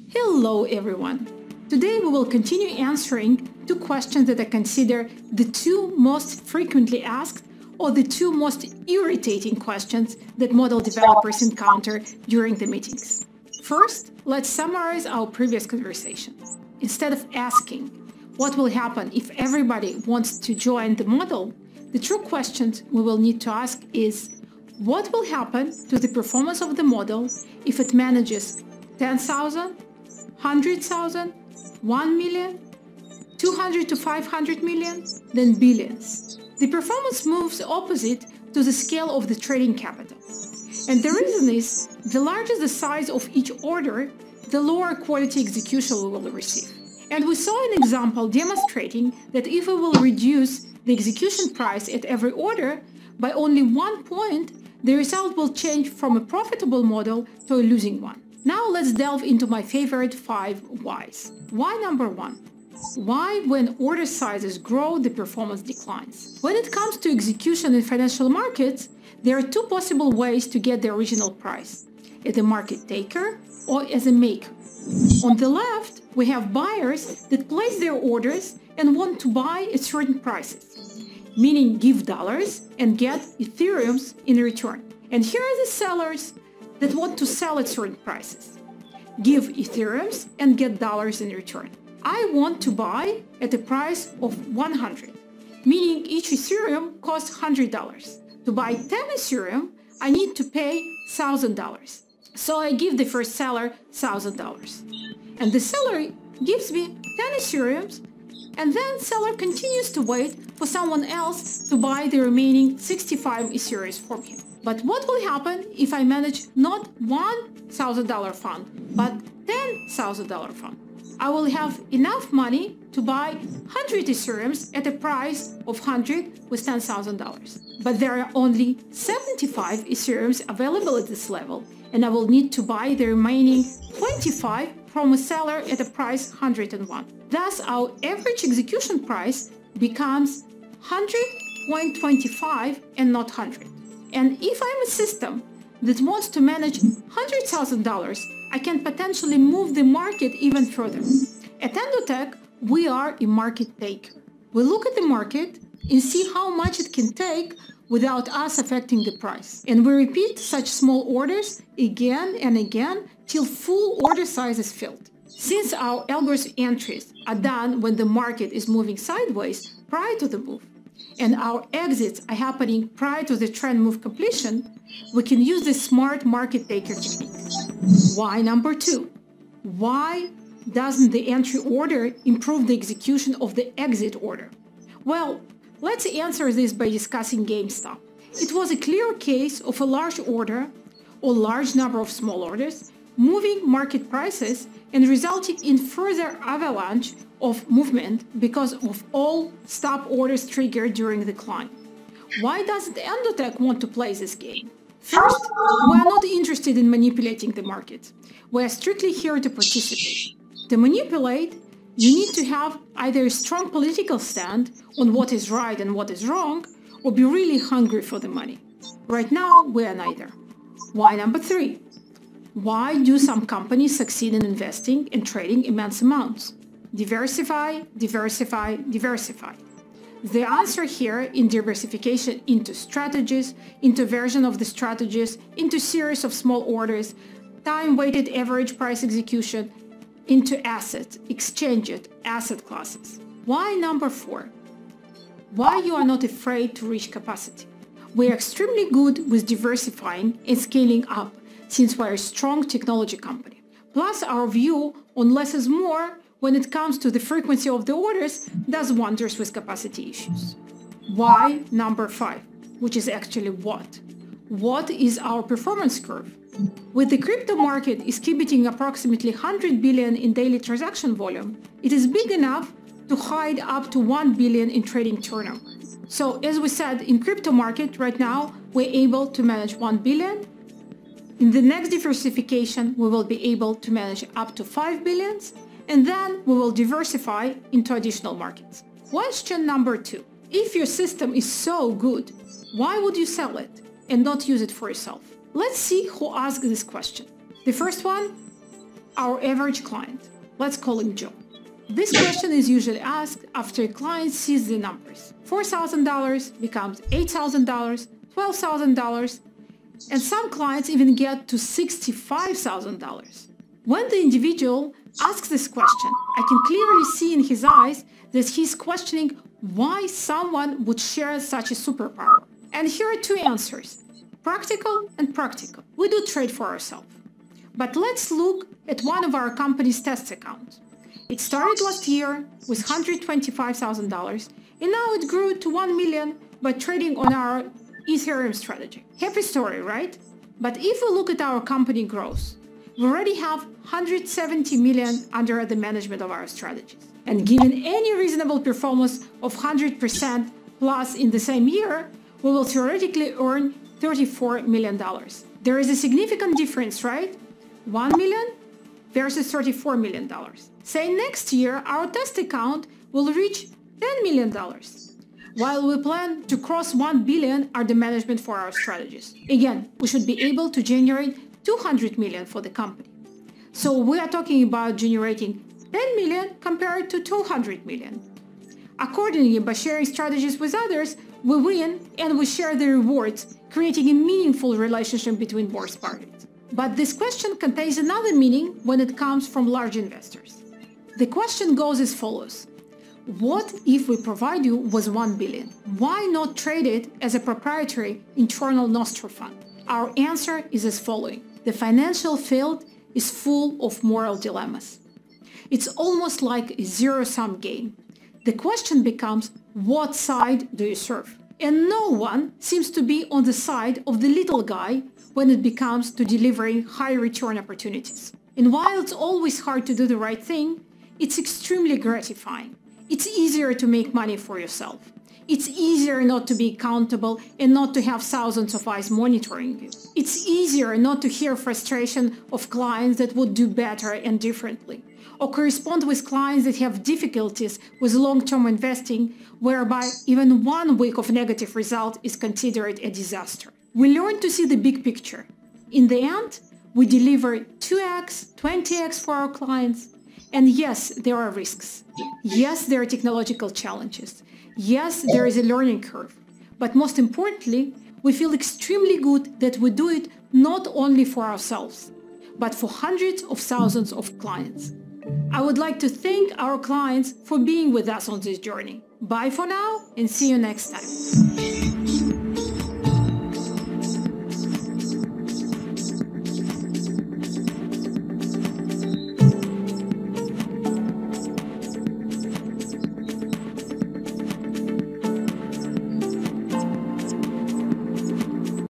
Hello everyone! Today we will continue answering two questions that I consider the two most frequently asked or the two most irritating questions that model developers encounter during the meetings. First, let's summarize our previous conversation. Instead of asking what will happen if everybody wants to join the model, the true questions we will need to ask is what will happen to the performance of the model if it manages 10,000, 100,000, 1 million, 200 to 500 million, then billions. The performance moves opposite to the scale of the trading capital. And the reason is, the larger the size of each order, the lower quality execution we will receive. And we saw an example demonstrating that if we will reduce the execution price at every order by only 1 point, the result will change from a profitable model to a losing one. Now let's delve into my favorite 5 whys. Why number 1? Why, when order sizes grow, the performance declines? When it comes to execution in financial markets, there are two possible ways to get the original price: as a market taker or as a maker. On the left, we have buyers that place their orders and want to buy at certain prices, meaning give dollars and get Ethereums in return. And here are the sellers that want to sell at certain prices, give Ethereums and get dollars in return. I want to buy at a price of 100, meaning each Ethereum costs $100. To buy 10 Ethereum, I need to pay $1,000. So I give the first seller $1,000. And the seller gives me 10 Ethereums, and then seller continues to wait for someone else to buy the remaining 65 Ethereums from him. But what will happen if I manage not $1,000 fund, but $10,000 fund? I will have enough money to buy 100 Ethereums at a price of 100 with $10,000. But there are only 75 Ethereums available at this level, and I will need to buy the remaining 25 from a seller at a price 101. Thus, our average execution price becomes 100.25 and not 100. And if I'm a system that wants to manage $100,000, I can potentially move the market even further. At Endotech, we are a market taker. We look at the market and see how much it can take without us affecting the price. And we repeat such small orders again and again till full order size is filled. Since our algorithm entries are done when the market is moving sideways prior to the move, and our exits are happening prior to the trend move completion, we can use the smart market taker technique. Why number 2? Why doesn't the entry order improve the execution of the exit order? Well, let's answer this by discussing GameStop. It was a clear case of a large order or large number of small orders moving market prices and resulting in further avalanche of movement because of all stop orders triggered during the climb. Why doesn't Endotech want to play this game? First, we are not interested in manipulating the market. We are strictly here to participate. To manipulate, you need to have either a strong political stand on what is right and what is wrong, or be really hungry for the money. Right now, we are neither. Why number 3? Why do some companies succeed in investing and trading immense amounts? Diversify, diversify, diversify. The answer here in diversification into strategies, into version of the strategies, into series of small orders, time-weighted average price execution, into assets, exchanges, asset classes. Why number 4? Why you are not afraid to reach capacity? We are extremely good with diversifying and scaling up since we are a strong technology company. Plus our view on less is more when it comes to the frequency of the orders does wonders with capacity issues. Why number 5, which is actually what? What is our performance curve? With the crypto market exhibiting approximately 100 billion in daily transaction volume, it is big enough to hide up to 1 billion in trading turnover. So as we said, in crypto market right now, we're able to manage 1 billion. In the next diversification, we will be able to manage up to 5 billions, and then we will diversify into additional markets. Question number 2. If your system is so good, Why would you sell it and not use it for yourself? Let's see who asked this question. The first one, our average client. Let's call him Joe. This question is usually asked after a client sees the numbers. $4,000 becomes $8,000, $12,000, and some clients even get to $65,000. When the individual asks this question, I can clearly see in his eyes that he's questioning why someone would share such a superpower. And here are two answers, practical and practical. We do trade for ourselves. But let's look at one of our company's test accounts. It started last year with $125,000, and now it grew to $1 million by trading on our Ethereum strategy. Happy story, right? But if we look at our company growth, we already have $170 million under the management of our strategies. And given any reasonable performance of 100% plus in the same year, we will theoretically earn $34 million. There is a significant difference, right? $1 million versus $34 million. Say next year, our test account will reach $10 million, while we plan to cross $1 billion under management for our strategies. Again, we should be able to generate $200 million for the company. So we are talking about generating $10 million compared to $200 million. Accordingly, by sharing strategies with others, we win and we share the rewards, creating a meaningful relationship between both parties. But this question contains another meaning when it comes from large investors. The question goes as follows. What if we provide you with $1 billion? Why not trade it as a proprietary internal Nostro fund? Our answer is as following. The financial field is full of moral dilemmas. It's almost like a zero-sum game. The question becomes, what side do you serve? And no one seems to be on the side of the little guy when it comes to delivering high return opportunities. And while it's always hard to do the right thing, it's extremely gratifying. It's easier to make money for yourself. It's easier not to be accountable and not to have thousands of eyes monitoring you. It's easier not to hear frustration of clients that would do better and differently, or correspond with clients that have difficulties with long-term investing, whereby even 1 week of negative result is considered a disaster. We learn to see the big picture. In the end, we deliver 2x, 20x for our clients. And yes, there are risks. Yes, there are technological challenges. Yes, there is a learning curve. But most importantly, we feel extremely good that we do it not only for ourselves, but for hundreds of thousands of clients. I would like to thank our clients for being with us on this journey. Bye for now and see you next time.